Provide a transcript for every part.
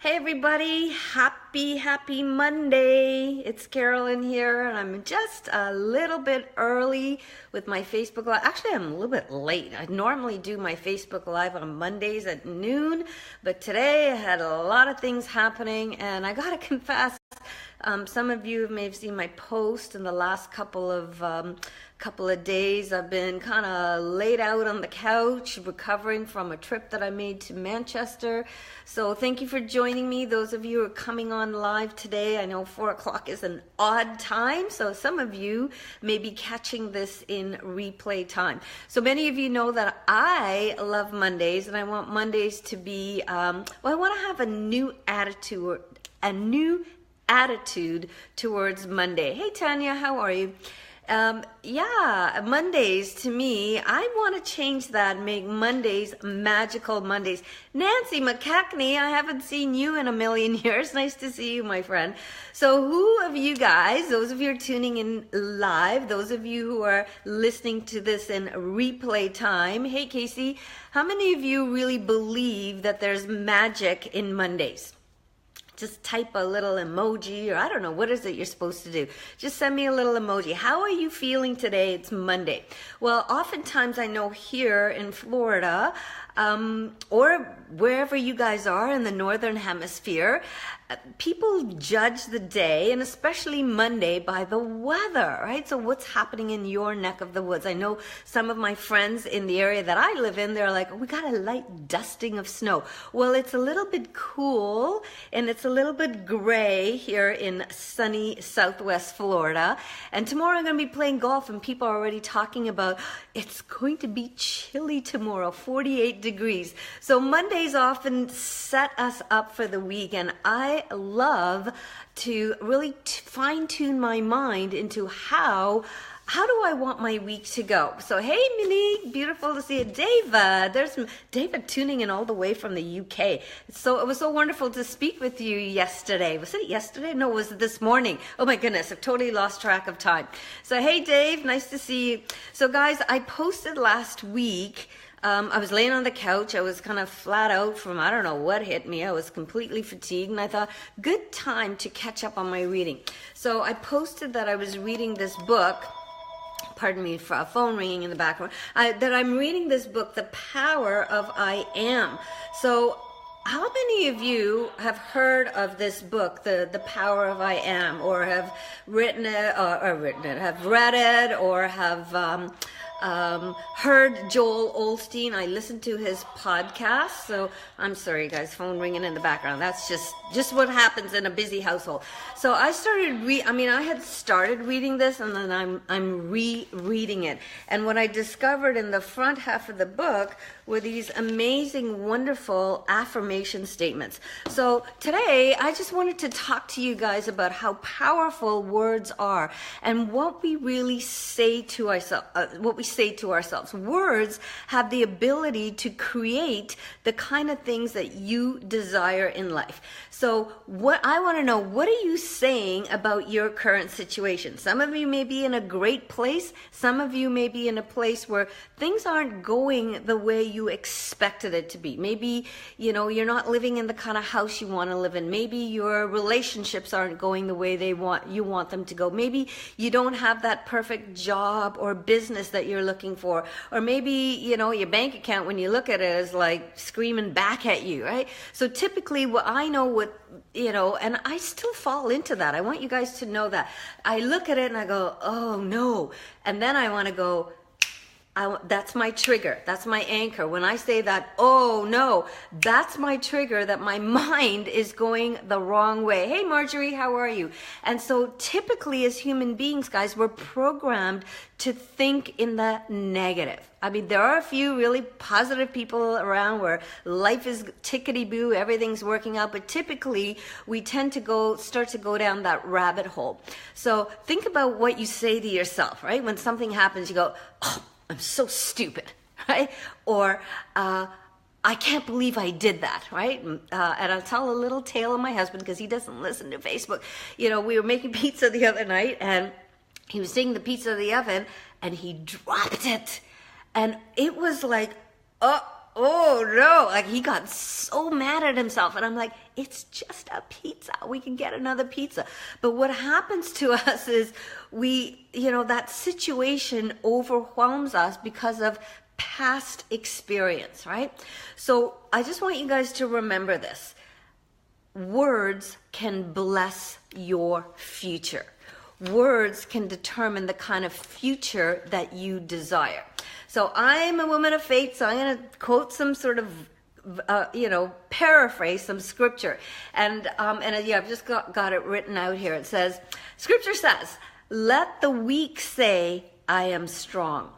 Hey everybody, happy Monday. It's Carolyne here and I'm just a little bit early with my Facebook Live. Actually, I'm a little bit late. I normally do my Facebook Live on Mondays at noon, but today I had a lot of things happening and I gotta confess, some of you may have seen my post in the last couple of days. I've been kind of laid out on the couch, recovering from a trip that I made to Manchester. So thank you for joining me. Those of you who are coming on live today, I know 4 o'clock is an odd time, so some of you may be catching this in replay time. So many of you know that I love Mondays, and I want Mondays to be, I want to have a new attitude towards Monday. Hey Tanya, how are you? Mondays to me, I want to change that, make Mondays magical Mondays. Nancy McKechnie, I haven't seen you in a million years. Nice to see you, my friend. So who of you guys, those of you who are tuning in live, those of you who are listening to this in replay time, hey Casey, how many of you really believe that there's magic in Mondays? Just type a little emoji, or I don't know, what is it you're supposed to do? Just send me a little emoji. How are you feeling today? It's Monday. Well, oftentimes I know here in Florida, or wherever you guys are in the Northern Hemisphere, people judge the day, and especially Monday, by the weather, right? So what's happening in your neck of the woods? I know some of my friends in the area that I live in, they're like, oh, we got a light dusting of snow. Well, it's a little bit cool, and it's a little bit gray here in sunny Southwest Florida. And tomorrow I'm going to be playing golf, and people are already talking about it's going to be chilly tomorrow, 48 degrees. So Mondays often set us up for the week, and I love to really fine-tune my mind into how do I want my week to go? So, hey, Monique, beautiful to see you. David, there's David tuning in all the way from the UK. So it was so wonderful to speak with you yesterday. Was it yesterday? No, it was this morning. Oh my goodness, I've totally lost track of time. So, hey, Dave, nice to see you. So, guys, I posted last week. I was laying on the couch. I was kind of flat out from, I don't know what hit me. I was completely fatigued, and I thought, good time to catch up on my reading. So I posted that I was reading this book. Pardon me for a phone ringing in the background. That I'm reading this book, The Power of I Am. So how many of you have heard of this book, The Power of I Am, or have read it, or have heard Joel Osteen? I listened to his podcast. So I'm sorry, guys, phone ringing in the background. That's just what happens in a busy household. So I started I had started reading this, and then I'm rereading it. And what I discovered in the front half of the book were these amazing, wonderful affirmation statements. So today, I just wanted to talk to you guys about how powerful words are and what we really say to ourselves. Words have the ability to create the kind of things that you desire in life. So what I want to know, what are you saying about your current situation? Some of you may be in a great place. Some of you may be in a place where things aren't going the way you expected it to be. Maybe, you're not living in the kind of house you want to live in. Maybe your relationships aren't going the way you want them to go. Maybe you don't have that perfect job or business that you're looking for. Or maybe, your bank account, when you look at it, is like screaming back at you, right? So typically and I still fall into that. I want you guys to know that. I look at it and I go, oh no. And then I want to go, that's my trigger. That's my anchor. When I say that, oh no, that's my trigger that my mind is going the wrong way. Hey Marjorie, how are you? And so typically as human beings, guys, we're programmed to think in the negative. I mean, there are a few really positive people around where life is tickety-boo, everything's working out, but typically we tend to start to go down that rabbit hole. So think about what you say to yourself, right? When something happens, you go, oh, I'm so stupid, right? Or, I can't believe I did that, right? And I'll tell a little tale of my husband because he doesn't listen to Facebook. We were making pizza the other night, and he was taking the pizza out of the oven, and he dropped it. And it was like, oh no, like he got so mad at himself. And I'm like, it's just a pizza. We can get another pizza. But what happens to us is that situation overwhelms us because of past experience, right? So I just want you guys to remember this. Words can bless your future. Words can determine the kind of future that you desire. So I'm a woman of faith, so I'm going to quote some sort of, paraphrase some scripture. And I've just got it written out here. It says, scripture says, let the weak say, I am strong.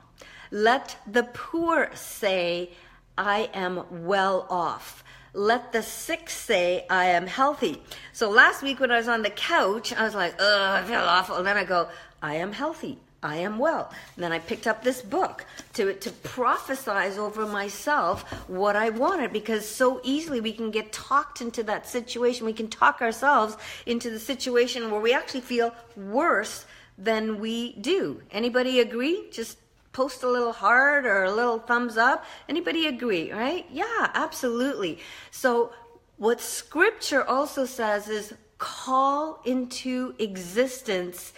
Let the poor say, I am well off. Let the sick say, I am healthy. So last week when I was on the couch, I was like, I feel awful. And then I go, I am healthy. I am well. And then I picked up this book to prophesize over myself what I wanted, because so easily we can get talked into that situation. We can talk ourselves into the situation where we actually feel worse than we do. Anybody agree? Just post a little heart or a little thumbs up. Anybody agree, right? Yeah, absolutely. So what scripture also says is call into existence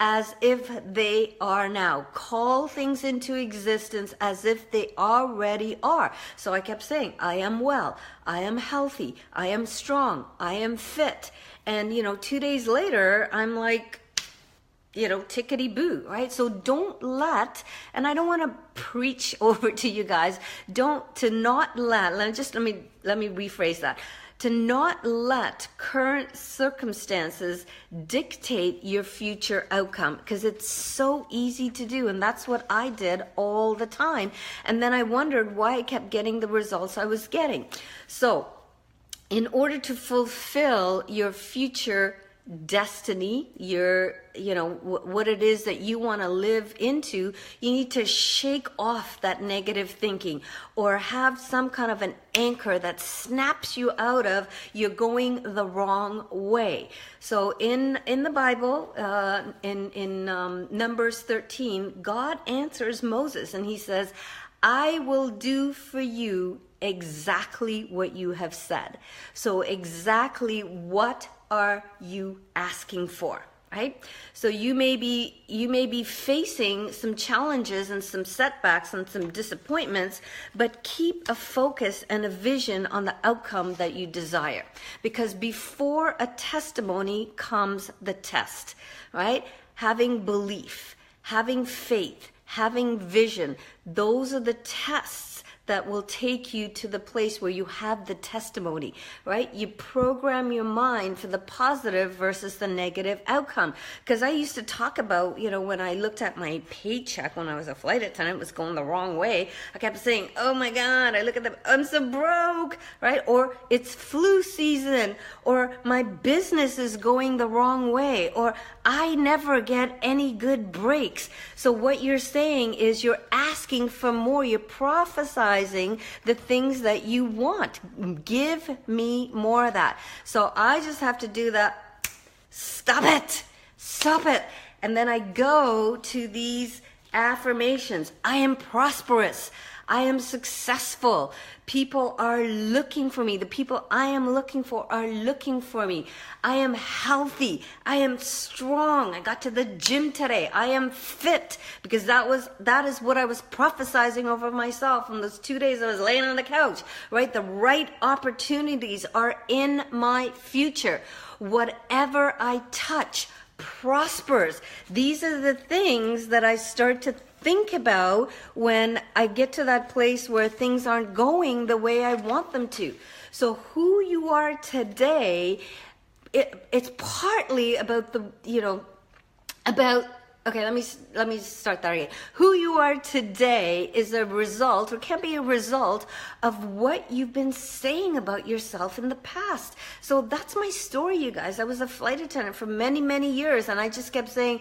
as if they are now. Call things into existence as if they already are. So I kept saying, I am well, I am healthy, I am strong, I am fit. And 2 days later, I'm like, tickety boo, right? So don't let, and I don't want to preach over to you guys, let me rephrase that. To not let current circumstances dictate your future outcome, because it's so easy to do. And that's what I did all the time. And then I wondered why I kept getting the results I was getting. So in order to fulfill your future destiny, what it is that you want to live into, you need to shake off that negative thinking, or have some kind of an anchor that snaps you out of you're going the wrong way. So in the Bible, in Numbers 13, God answers Moses and he says, I will do for you exactly what you have said. So exactly what are you asking for, right? So you may be facing some challenges and some setbacks and some disappointments, but keep a focus and a vision on the outcome that you desire. Because before a testimony comes the test, right? Having belief, having faith, having vision, those are the tests that will take you to the place where you have the testimony, right? You program your mind for the positive versus the negative outcome. Because I used to talk about, when I looked at my paycheck when I was a flight attendant, it was going the wrong way. I kept saying, oh my God, I'm so broke, right? Or it's flu season, or my business is going the wrong way, or I never get any good breaks. So what you're saying is you're asking for more. You're prophesying the things that you want. Give me more of that. So I just have to do that. Stop it. And then I go to these affirmations. I am prosperous. I am successful. People are looking for me. The people I am looking for are looking for me. I am healthy. I am strong. I got to the gym today. I am fit, because that is what I was prophesizing over myself in those 2 days I was laying on the couch, right? The right opportunities are in my future. Whatever I touch prospers. These are the things that I start to think about when I get to that place where things aren't going the way I want them to. So who you are today, it's partly about okay, let me start that again. Who you are today is a result, or can be a result, of what you've been saying about yourself in the past. So that's my story, you guys. I was a flight attendant for many, many years, and I just kept saying,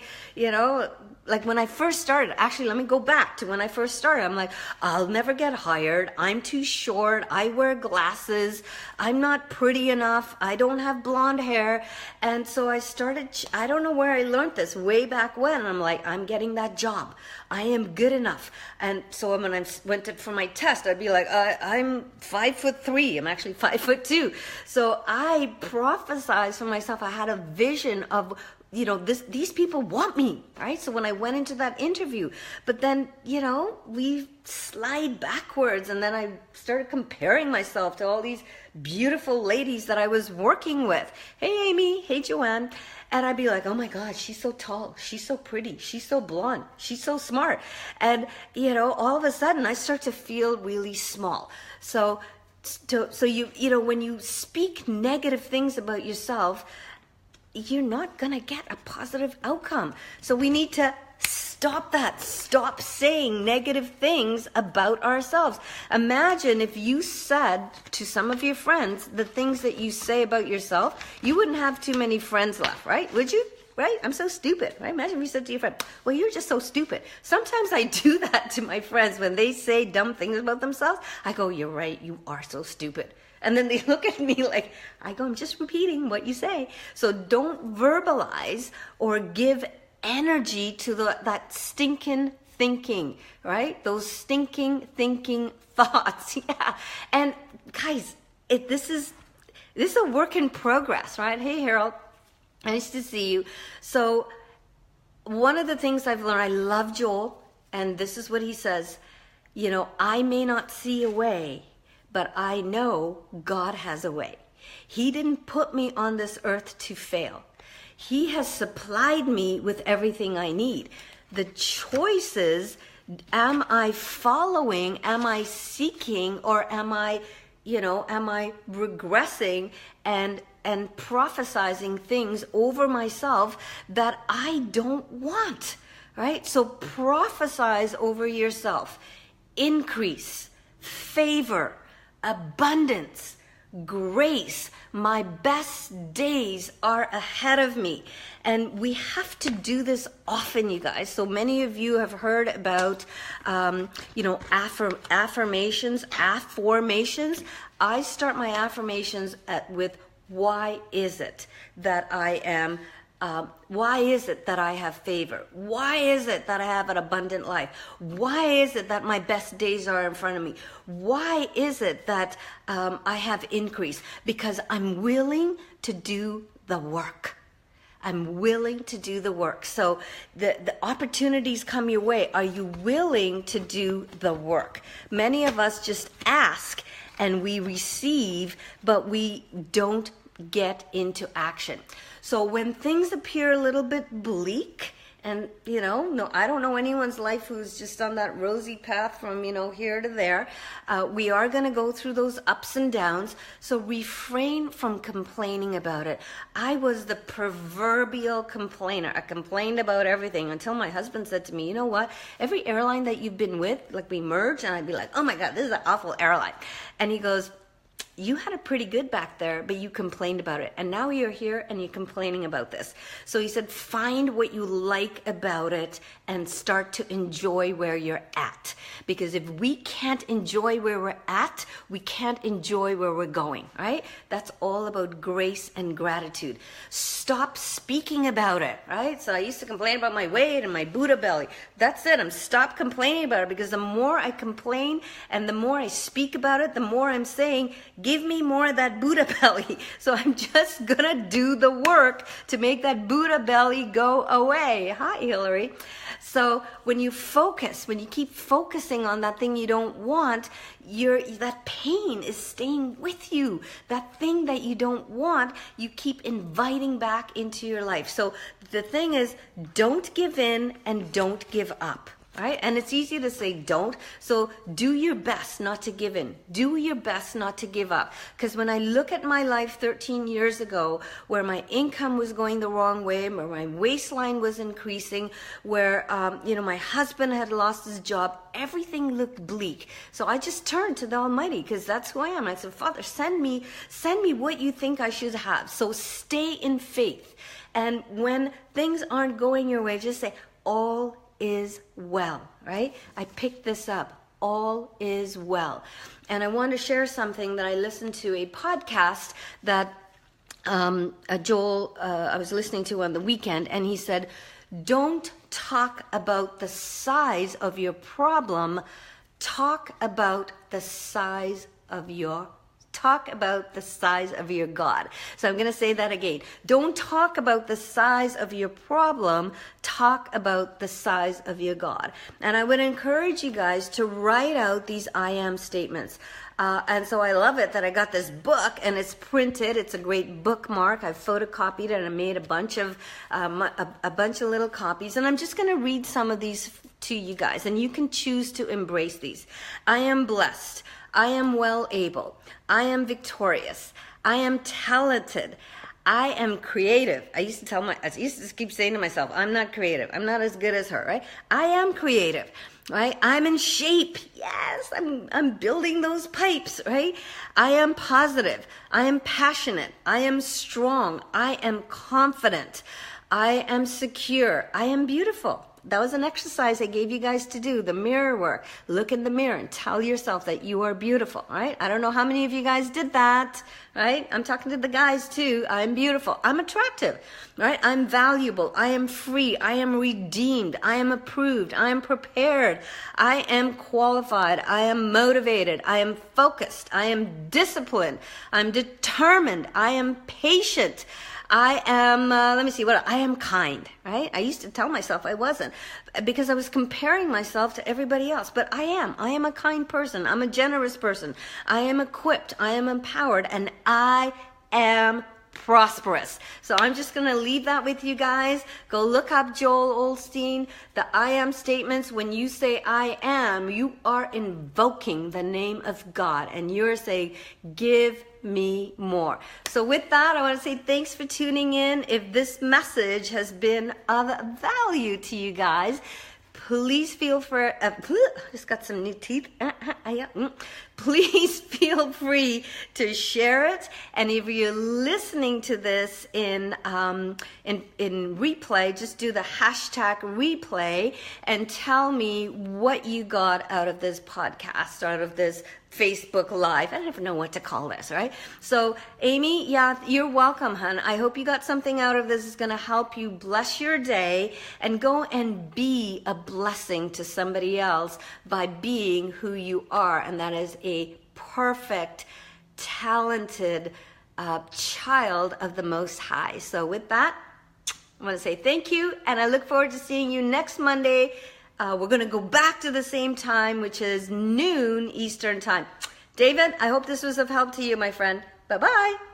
like when I first started, actually, let me go back to when I first started. I'm like, I'll never get hired. I'm too short. I wear glasses. I'm not pretty enough. I don't have blonde hair. And so I started, I don't know where I learned this, way back when. I'm like, I'm getting that job. I am good enough. And so when I went for my test, I'd be like, I'm 5'3". I'm actually 5'2". So I prophesized for myself. I had a vision of, these people want me, right? So when I went into that interview, but then, we slide backwards, and then I started comparing myself to all these beautiful ladies that I was working with. Hey, Amy. Hey, Joanne. And I'd be like, oh my God, she's so tall. She's so pretty. She's so blonde. She's so smart. And, all of a sudden I start to feel really small. So when you speak negative things about yourself, you're not going to get a positive outcome. So we need to stop that. Stop saying negative things about ourselves. Imagine if you said to some of your friends the things that you say about yourself, you wouldn't have too many friends left, right? Would you? Right? I'm so stupid, right? Imagine if you said to your friend, well, you're just so stupid. Sometimes I do that to my friends when they say dumb things about themselves. I go, you're right. You are so stupid. And then they look at me like, I'm just repeating what you say. So don't verbalize or give energy to that stinking thinking, right? Those stinking thinking thoughts. Yeah. And guys, this is a work in progress, right? Hey, Harold. Nice to see you. So one of the things I've learned, I love Joel, and this is what he says, I may not see a way, but I know God has a way. He didn't put me on this earth to fail. He has supplied me with everything I need. The choices, am I following, am I seeking, or am I regressing and prophesizing things over myself that I don't want, right? So prophesize over yourself. Increase, favor, abundance, grace. My best days are ahead of me. And we have to do this often, you guys. So many of you have heard about, affirmations. I start my affirmations with, why is it that I am, why is it that I have favor? Why is it that I have an abundant life? Why is it that my best days are in front of me? Why is it that I have increase? Because I'm willing to do the work. I'm willing to do the work. So the opportunities come your way. Are you willing to do the work? Many of us just ask and we receive, but we don't get into action. So when things appear a little bit bleak, and no, I don't know anyone's life who's just on that rosy path from here to there. We are going to go through those ups and downs. So refrain from complaining about it. I was the proverbial complainer. I complained about everything until my husband said to me, you know what? Every airline that you've been with, like we merged, and I'd be like, oh my God, this is an awful airline. And he goes, you had it pretty good back there, but you complained about it. And now you're here and you're complaining about this. So he said, find what you like about it and start to enjoy where you're at. Because if we can't enjoy where we're at, we can't enjoy where we're going, right? That's all about grace and gratitude. Stop speaking about it, right? So I used to complain about my weight and my Buddha belly. That's it. I'm stop complaining about it, because the more I complain and the more I speak about it, the more I'm saying, give me more of that Buddha belly. So I'm just gonna do the work to make that Buddha belly go away. Hi, Hillary. So when you keep focusing on that thing you don't want, that pain is staying with you. That thing that you don't want, you keep inviting back into your life. So the thing is, don't give in and don't give up. Right? And it's easy to say don't. So do your best not to give in. Do your best not to give up. Because when I look at my life 13 years ago, where my income was going the wrong way, where my waistline was increasing, where my husband had lost his job, everything looked bleak. So I just turned to the Almighty, because that's who I am. I said, Father, send me what you think I should have. So stay in faith. And when things aren't going your way, just say, all is well, right? I picked this up. All is well. And I want to share something that I listened to, a podcast that Joel, I was listening to on the weekend, and he said, Don't talk about the size of your problem. Talk about the size of your God. So I'm going to say that again. Don't talk about the size of your problem. Talk about the size of your God. And I would encourage you guys to write out these I am statements. And so I love it that I got this book and it's printed. It's a great bookmark. I've photocopied it and I made a bunch of little copies. And I'm just going to read some of these to you guys, and you can choose to embrace these. I am blessed. I am well able. I am victorious. I am talented. I am creative. I used to just keep saying to myself, I'm not creative. I'm not as good as her, right? I am creative, right? I'm in shape. Yes, I'm building those pipes, right? I am positive. I am passionate. I am strong. I am confident. I am secure. I am beautiful. That was an exercise I gave you guys to do, the mirror work. Look in the mirror and tell yourself that you are beautiful, right? I don't know how many of you guys did that, right? I'm talking to the guys too. I'm beautiful. I'm attractive, right? I'm valuable. I am free. I am redeemed. I am approved. I am prepared. I am qualified. I am motivated. I am focused. I am disciplined. I'm determined. I am patient. I am, I am kind, right? I used to tell myself I wasn't because I was comparing myself to everybody else, but I am a kind person. I'm a generous person. I am equipped. I am empowered, and I am prosperous. So I'm just going to leave that with you guys. Go look up Joel Osteen, the I am statements. When you say I am, you are invoking the name of God, and you're saying, give me more. So with that, I want to say thanks for tuning in. If this message has been of value to you guys, please feel free, just got some new teeth. Please feel free to share it. And if you're listening to this in replay, just do the hashtag replay and tell me what you got out of this podcast, out of this Facebook Live. I don't even know what to call this, right? So, Amy, yeah, you're welcome, hon. I hope you got something out of this. It's going to help you bless your day and go and be a blessing to somebody else by being who you are. And that is a perfect, talented child of the Most High. So with that, I want to say thank you, and I look forward to seeing you next Monday. We're going to go back to the same time, which is noon Eastern time. David, I hope this was of help to you, my friend. Bye-bye.